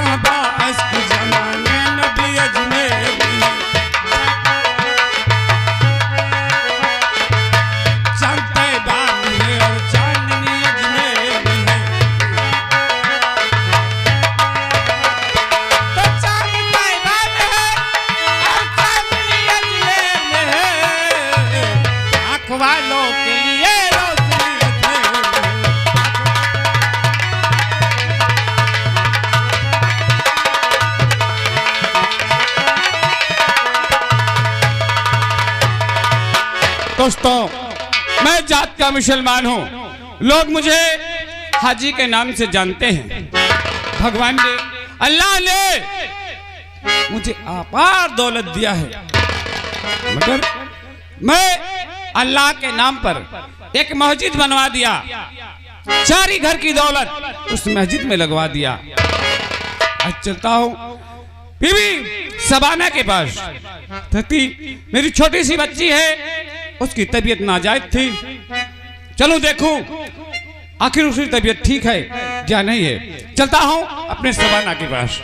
कहबा इश्क जमाने नबी अजमेरी चलते बाबी है और चांदनी अजमेरी है तो चलते बाबी है और चांदनी अजमेरी है आँख वालों के लिए रोशनी दोस्तों, मैं जात का मुसलमान हूँ। लोग मुझे हाजी के नाम से जानते हैं। भगवान ने, अल्लाह ने मुझे अपार दौलत दिया है, मगर मैं अल्लाह के नाम पर एक मस्जिद बनवा दिया। सारी घर की दौलत उस मस्जिद में लगवा दिया। आज चलता हूँ बीबी सबाना के पास। मेरी छोटी सी बच्ची है, उसकी तबीयत नाजायज थी। चलो देखूं आखिर उसकी तबीयत ठीक है या नहीं है। चलता हूं अपने सबाना के पास।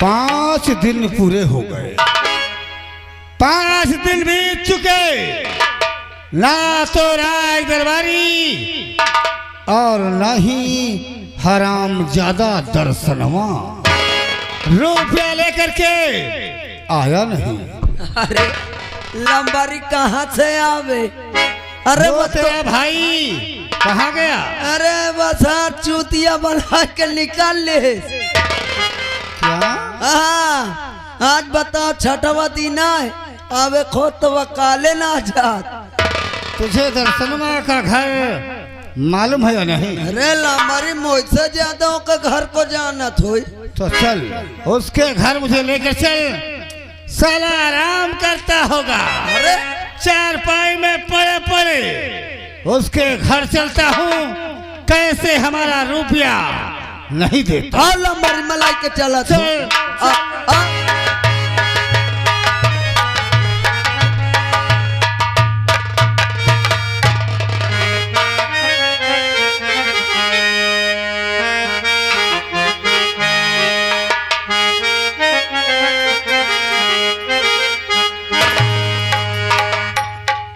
पांच दिन पूरे हो गए, 5 दिन बीत चुके, ना तो राज दरबारी और ना ही हराम ज्यादा दर्शनवा रुपया लेकर के आया नहीं। अरे लंबारी कहाँ से आवे? अरे वो तेरा भाई कहाँ गया? अरे बस चूतिया बना के निकाल ले। क्या? हाँ, आज बताओ छठवा दिन है, अबे खुद तो वकाले ना जात। तुझे दर्शनमा का घर मालूम है या नहीं? अरे लंबारी मुझसे ज्यादा का घर को जाना थोड़ी। तो चल उसके घर मुझे लेकर चल, साला आराम करता होगा। अरे चारपाई में पड़े पड़े उसके घर चलता हूँ, कैसे हमारा रुपया नहीं देता। हाँ लंबारी मलाई के चला था। चल।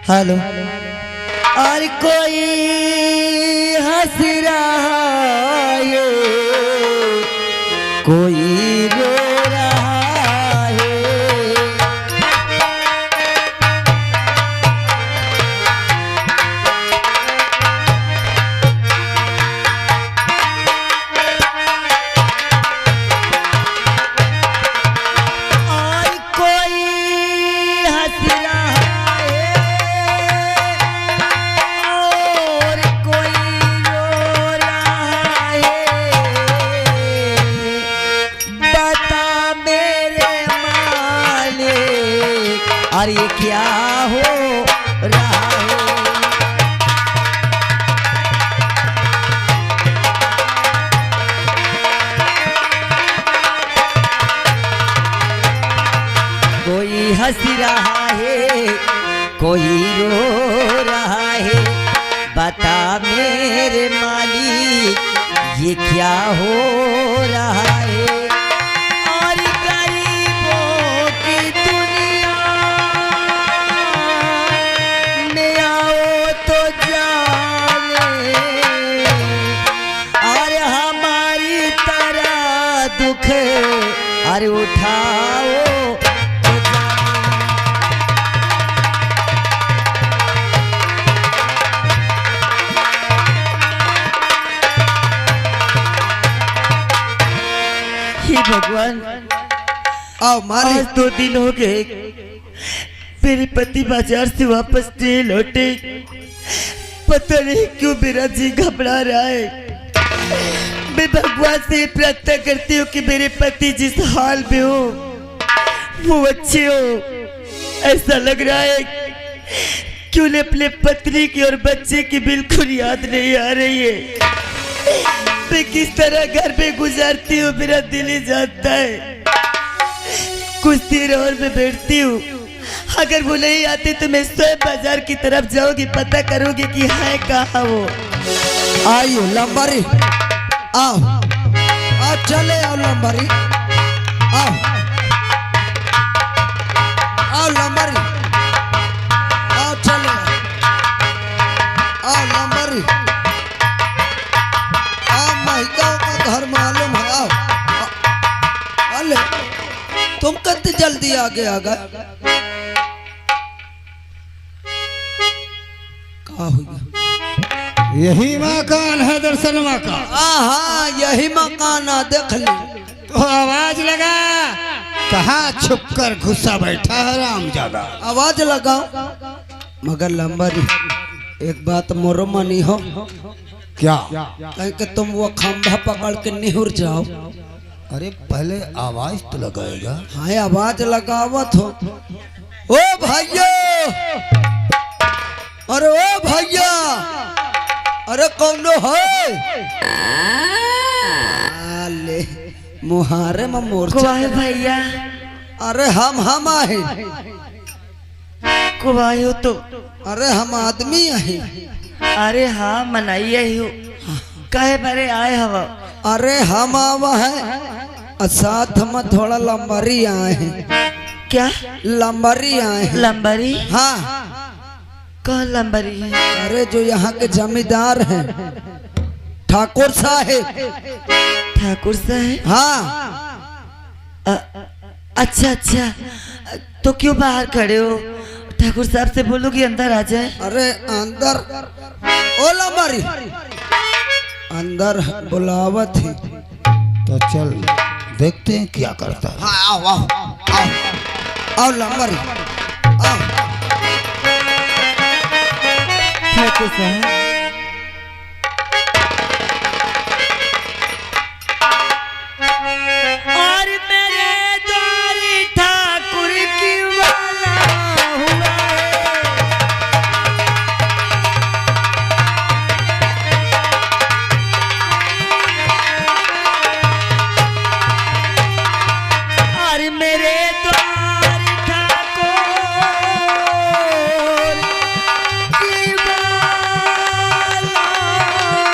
हेलो, और कोई हंस रहा है, कोई रो रहा है। और कोई हंस रहा है और कोई रो रहा है। बता मेरे मालिक, और ये क्या हो रहा है? कोई हंस रहा है, कोई रो रहा है। बता मेरे मालिक, ये क्या हो रहा है? और गरीबों की दुनिया में आओ तो जाने, और हमारी तरह दुख अरे उठाओ तो जाने। हे भगवान, आओ मारे। आज 2 दिन हो गए, मेरे पति बाजार से वापस नहीं लौटे। पता नहीं क्यों मेरा जी घबरा रहा है। मैं भगवान से प्रार्थना करती हूँ कि मेरे पति जिस हाल में हो वो अच्छे हो। ऐसा लग रहा है कि उन्हें अपने पत्नी की और बच्चे की बिल्कुल याद नहीं आ रही है। मैं किस तरह घर पे गुजारती हूँ मेरा दिल ही जानता है। कुछ देर और मैं बैठती हूँ, अगर वो नहीं आते तो मैं स्वयं बाजार की तरफ जाऊंगी, पता करूंगी कि है कहाँ वो। आइयो लंबारी, आओ आओ, चले आओ लंबारी, आओ आओ लंबारी, आओ चले आओ लंबारी, आओ महिकाओं का घर मालूम है, आओ अले तुम कितनी जल्दी आगे आ गए, कहा हुआ? यही मकान है दर्शन मकान। हाँ यही मकान है, देख ली। तो आवाज लगा, कहाँ छुप कर घुसा बैठा है रामजादा। आवाज लगाओ, मगर लंबारी एक बात मोरो मनी हो, क्या? कहीं कि तुम वो खंभा पकड़ के निहुर जाओ। अरे पहले आवाज तो लगाएगा। हाँ आवाज लगावत हो। ओ भैया, अरे ओ भैया, अरे कौनो है? ले मुहारे में मोर्चा। कुवाए भैया, अरे हम आए। कुवाए हो तो? अरे हम आदमी आए। अरे हाँ मनाइए हो, कहे बरे आए हवा। अरे हम आवा है और साथ में थोड़ा लंबारी आए हैं। क्या लंबारी आए हैं? लंबरी? हाँ। कहाँ लंबरी है? अरे जो यहाँ के जमींदार हैं, ठाकुर साहेब। ठाकुर साहब? हाँ। अच्छा अच्छा, तो क्यों बाहर खड़े हो? ठाकुर साहब से बोलो कि अंदर आ जाए। अरे अंदर ओ लंबारी, अंदर बुलावत है। तो चल देखते हैं क्या करता है। हाँ आओ आओ आओ आओ लंबारी, आओ। ठाकुर साहब, और मेरे द्वारी ठाकुर की वाला हुआ है। और मेरे द्वारी ठाकुर की वाला हुआ है।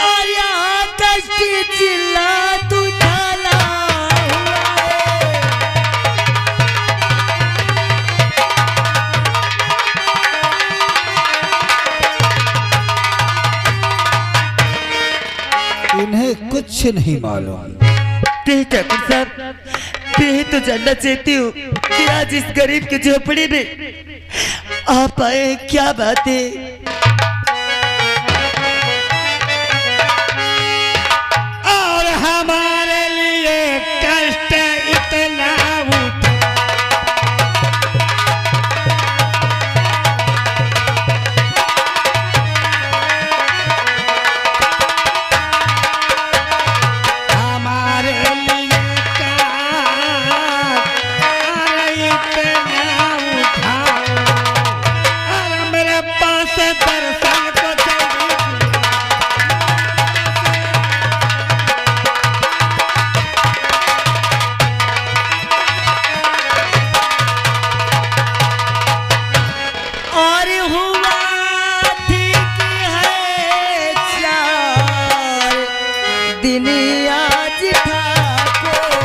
और यहाँ कश्ती चिल्ला तू ढाला हुआ इन्हें कुछ नहीं मालूम। है। ठाकुर साहब, मैं तो जानना चाहती हूँ कि आज इस गरीब की झोपड़ी में आप आए, क्या बात है? और हमारे लिए कष्ट इतना उठा, हमारे लिए इतना उठाओ, और मेरे पास दर्शन को जल्दी और हुआ ठीक है 4 दिन आज ठाकुर।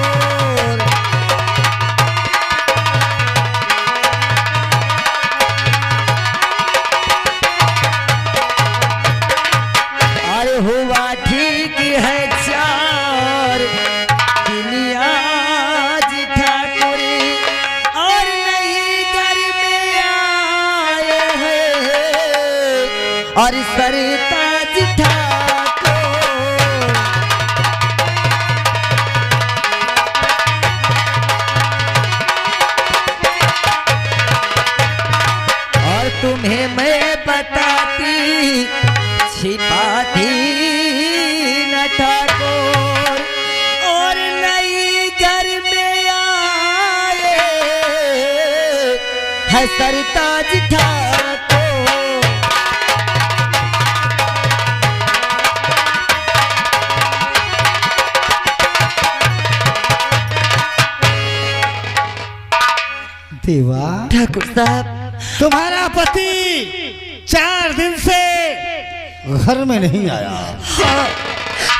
और हुआ ठीक है 4 दिन आज ठाकुर, और नहीं घर में आए हैं और सरताज ठाकुर। और तुम्हें मैं बताती छिपाती न ठाकुर, और नई घर में आए है सरताज ठाकुर। सेवा, ठाकुर साहब तुम्हारा पति 4 दिन से घर में नहीं आया। हाँ,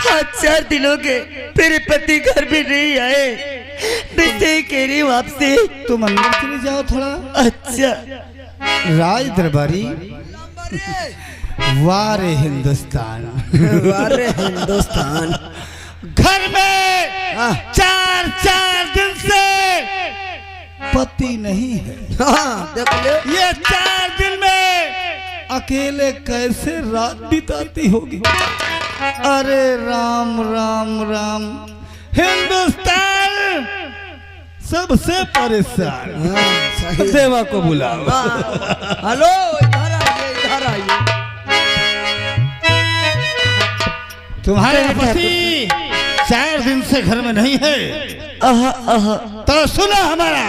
हाँ 4 दिन हो गए मेरे पति घर भी नहीं आए। मैं सही कह रही हूँ आपसे। तुम अंदर चले जाओ थोड़ा। अच्छा राज दरबारी, वारे हिंदुस्तान, वारे हिंदुस्तान। घर में 4 दिन से पति नहीं है। हाँ देख ले, ये 4 दिन में अकेले कैसे रात बिताती होगी। अरे राम राम राम, हिंदुस्तान सबसे परेशान। हाँ, सही। देवा को बुलाओ। हाँ, हेलो इधर आइए, इधर आइए। तुम्हारे पति 4 दिन से घर में नहीं है। तो सुनो हमारा,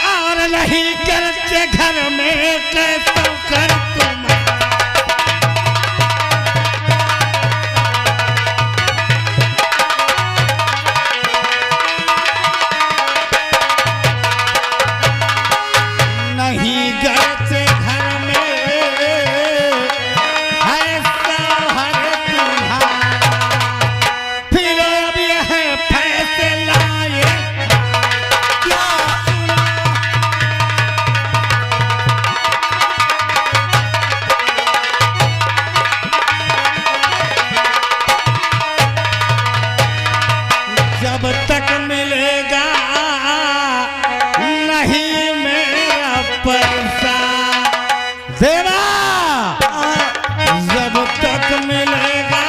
और नहीं करते घर में कैसा कर तुम। नहीं करते घर में ऐसा हर तुम्हारा। फिर अब यह फैसला ये क्या सुना। जब तक मिलेगा नहीं मेरा पैसा, देवा जब तक मिलेगा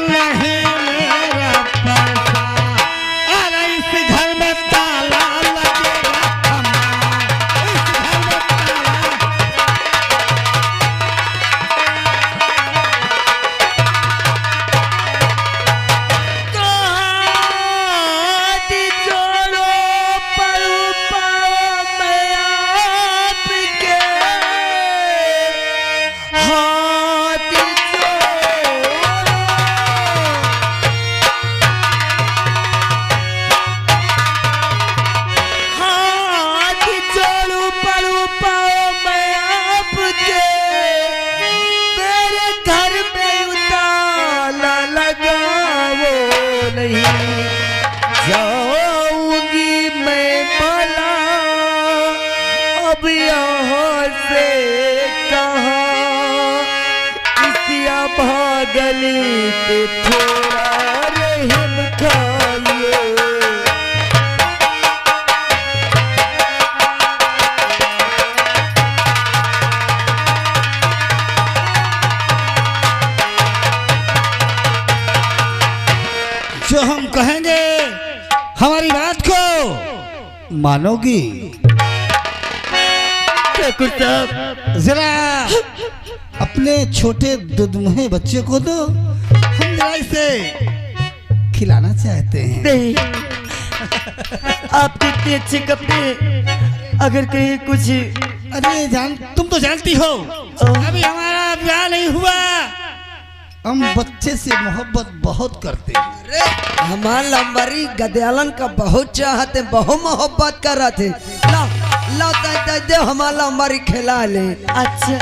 नहीं मेरा पैसा, अरे इस घर में ताला लगेगा हमारा, इस घर में ताला। हाथ जोड़ो पड़ू पाओ मैं आपके। हाथ जोड़ो, हाथ जोड़ू पड़ू पाओ मैं आपके। मेरे घर में उताला लगाओ नहीं, जाऊंगी मैं भला अब यहाँ से कहाँ। इसिया भागली पे थोड़ा रहम खाइए। जो हम कहेंगे हमारी बात को मानोगी। ठाकुर साहब जरा अपने छोटे दुधमुहे बच्चे को दो, हम जरा इसे खिलाना चाहते हैं। नहीं, आपके इतने अच्छे कपड़े, अगर कहीं कुछ अरे तुम तो जानती हो अभी हमारा ब्याह नहीं हुआ, हम बच्चे से मोहब्बत बहुत करते हैं। अरे हमार लंबरी गदयालन का बहुत चाहते, बहुत मोहब्बत कर रहे थे। ला ला दे हमार लंबरी खिला ले। अच्छा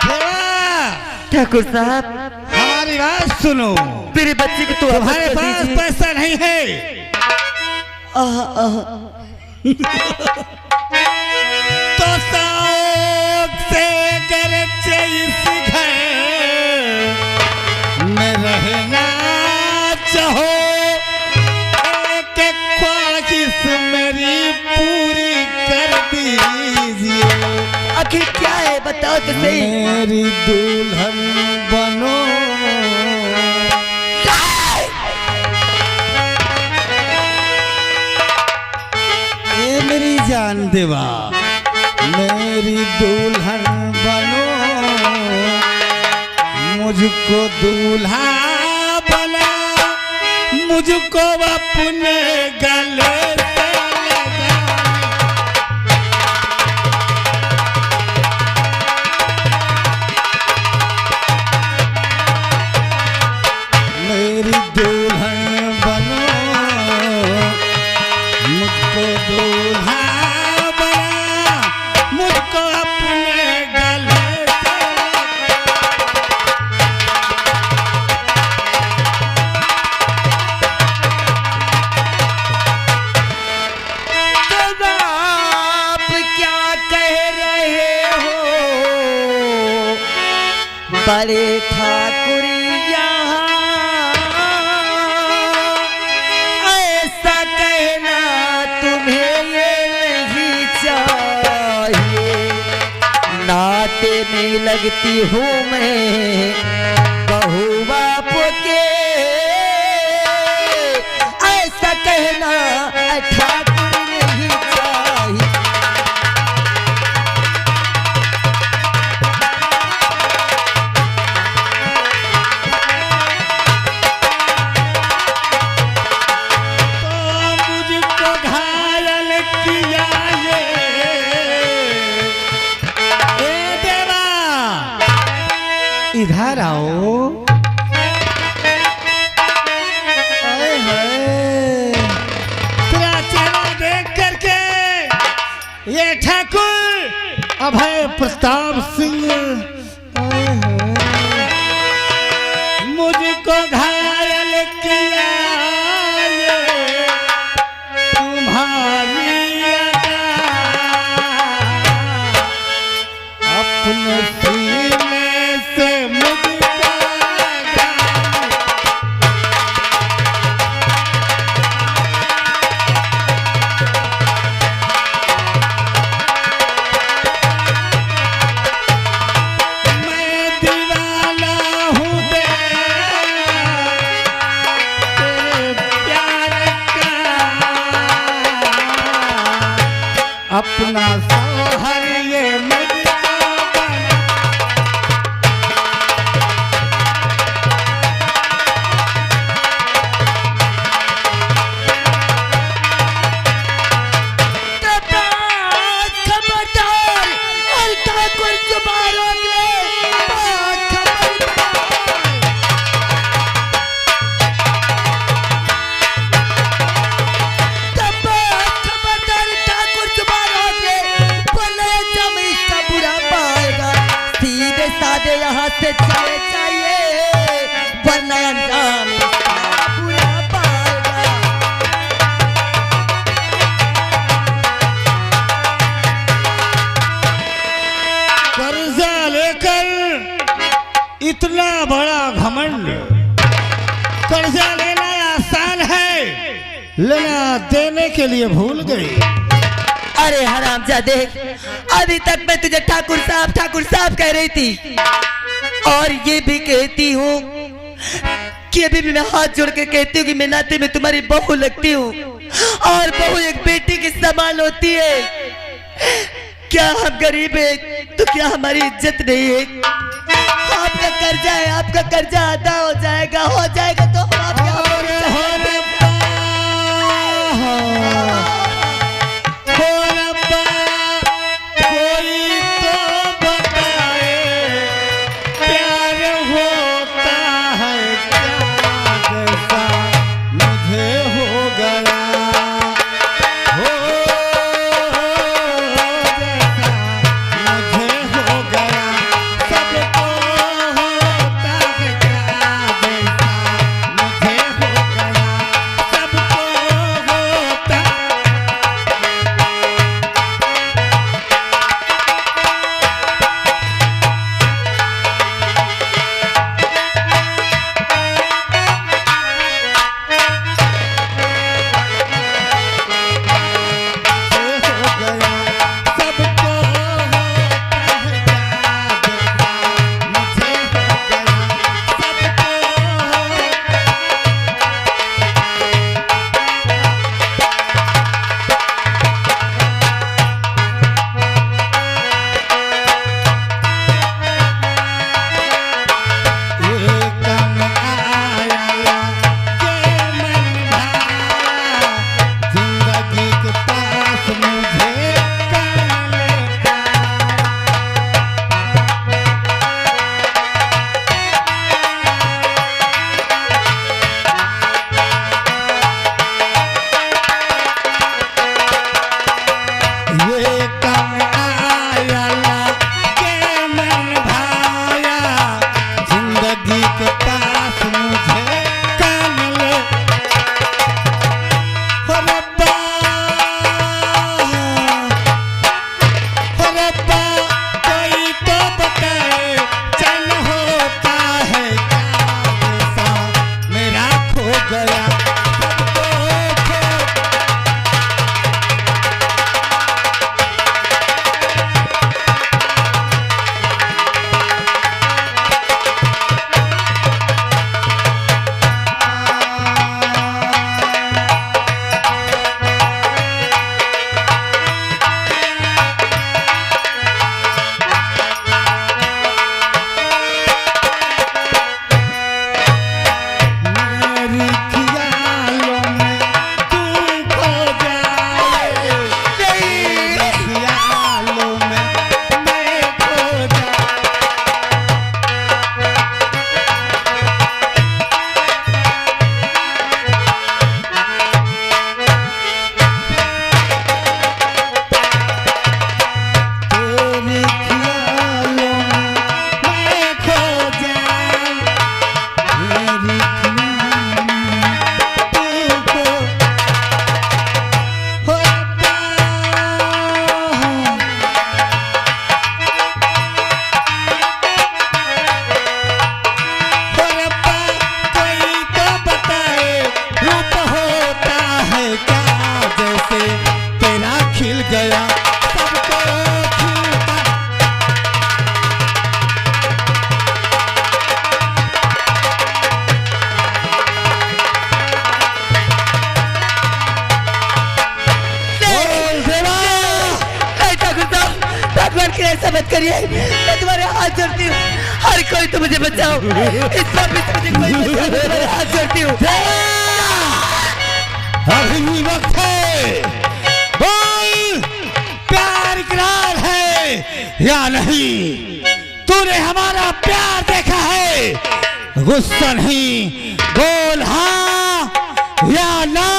देवा, ठाकुर साहब हमारी बात सुनो। मेरे बच्चे को तो तुम्हारे पास पैसा नहीं है तो शौक से गरचे इस घर में रहना चाहो, एक एक ख्वाहिश मेरी पूरी कर दीजिए। आखिर क्या है बताओ तो सही। मेरी दुल्हन बनो। ये मेरी जान देवा, मेरी दुल्हन बनो, मुझको दूल्हा बना, मुझको अपने गले से लगा। बड़े ठाकुर यहाँ ऐसा कहना तुम्हें ये नहीं चाहिए। नाते में लगती हूँ मैं बहू बाप के, ऐसा कहना ठाकुर नहीं चाहिए। इधर आओ। आए हाय, तेरा चेहरा देख करके ये ठाकुर अभय प्रताप सिंह आए हाय, मुझको घायल किया ये तुम्हारी अदा, अपने सीने से मुझको लगा। मैं दीवाना हूँ तेरे प्यार का, अपना सोहर ये मुझको बना। खबरदार और ठाकुर जुबान रोक ले, खबरदार ठाकुर जुबान रोक ले, बोले जब इसका बुरा पाएगा सीधे साधे यहाँ से चले जाइए, वरना अंजाम इसका बुरा पाएगा। कर्जा लेकर इतना बड़ा घमंड, कर्जा लेना आसान है, लेना देने के लिए भूल गई। अरे हरामजादे, अभी तक मैं तुझे ठाकुर साहब कह रही थी, और ये भी कहती हूँ कि अभी भी मैं हाथ जोड़ के कहती हूँ कि मैं नाते में तुम्हारी बहू लगती हूँ, और बहू एक बेटी की समान होती है। क्या हम गरीब हैं तो क्या हमारी इज्जत नहीं है? आपका कर्जा है, आपका कर्जा अदा हो जाएगा तो हम आपके कोई तो बताए प्यार होता है क्या, जैसा मुझे हो गया हो, जैसा मुझे हो गया सबको होता है क्या, जैसा मुझे हो गया ऐसा मत करिए, मैं तुम्हारे हाथ जोड़ती हूँ, हर कोई तो मुझे बचाओ, इस पापी से मुझे कोई बचाओ, मैं तुम्हारे हाथ जोड़ती हूँ। अभी भी वक्त है, बोल प्यार इकरार है या नहीं? तूने हमारा प्यार देखा है, गुस्सा नहीं, बोल हाँ या ना,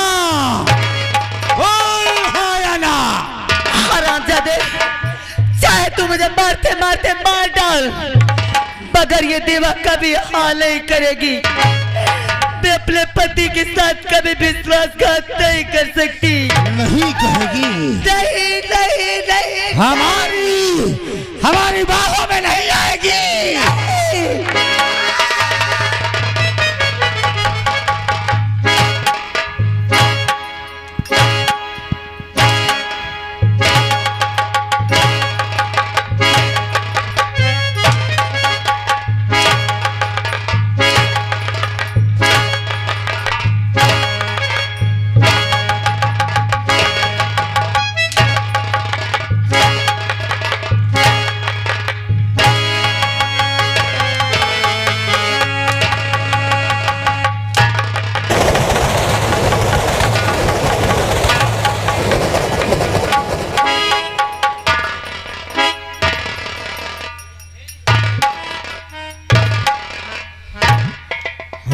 बोल हाँ या ना। हरामजादे, चाहे तू मुझे मारते मारते मार डाल, मगर ये देवा कभी हाँ नहीं करेगी। मैं अपने पति के साथ कभी विश्वासघात नहीं कर सकती। नहीं कहेगी? नहीं नहीं नहीं, हमारी बाहों में नहीं आएगी।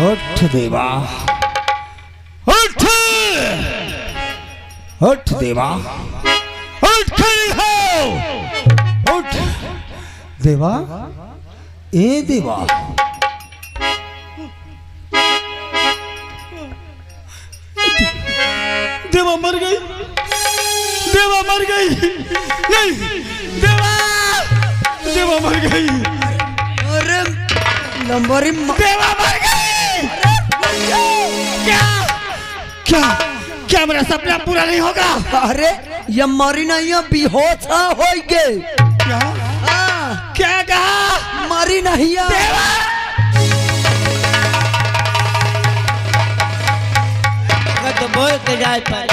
उठ देवा, उठ, उठ देवा, उठ खड़ी हो, उठ देवा, ए देवा। देवा मर गई, देवा मर गई, नहीं देवा, देवा मर गई, अरे नंबरी देवा मर गई। क्या क्या क्या मेरा सपना पूरा नहीं होगा? अरे ये मरी नहीं है, बेहोश हो गए। क्या क्या कहा? मरी नहीं है। देवा मैं तो बोल के जाए पर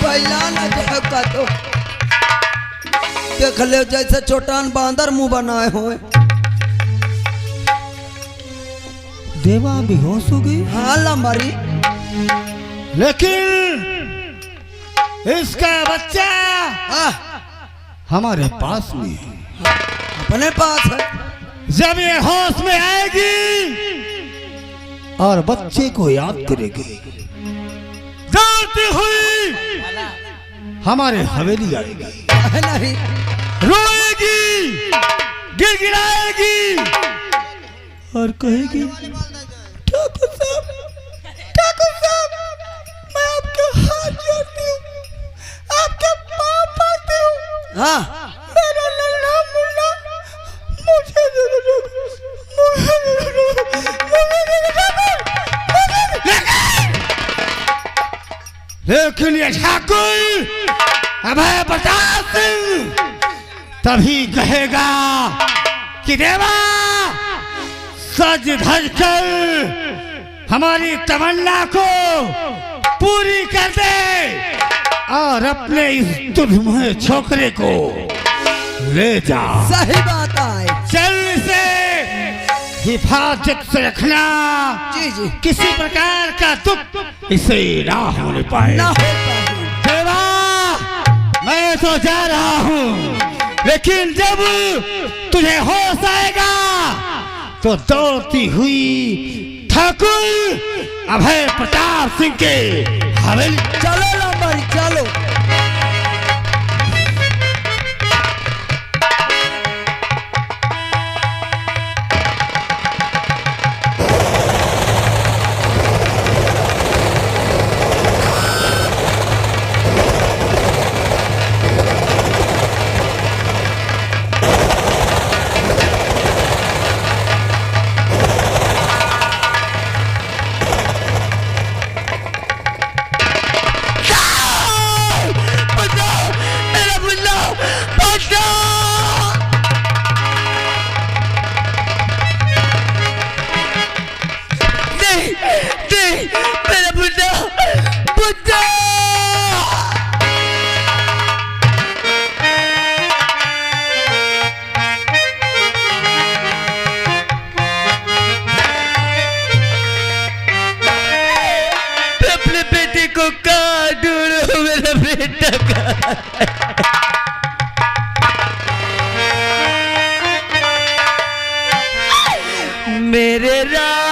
पहला न का तो देख ले जैसे चोटान बांदर मुंह बनाए हुए। देवा बेहोश हो गई। हाँ लंबरी, लेकिन इसका बच्चा हमारे पास में है। अपने पास है। जब ये होश में आएगी और बच्चे को याद करेगी, दौड़ती हुई हमारे हवेली आएगी, है नहीं रोएगी, गिड़गिड़ाएगी और कहेगी, ठाकुर साहब, ठाकुर साहब, मैं आपके हाथ जोड़ती हूँ, आपके पाँव पड़ती हूँ। हाँ मेरा लल्ला मुल्ला मुझे लेकिन ये ठाकुर अभय प्रताप सिंह तभी कहेगा कि देवा सज धज कर हमारी तमन्ना को पूरी कर दे और अपने इस दुर्मय छोकरे को ले जा। सही बात है। चल इसे हिफाजत से रखना, जी जी किसी प्रकार का दुख इसे ना होने पाए। ना हो पाए। देवा मैं तो जा रहा हूँ, लेकिन जब तुझे होश आएगा तो दौड़ती हुई ठाकुर अभय प्रताप सिंह के हवेली चलो लंबरी चलो। मेरे राम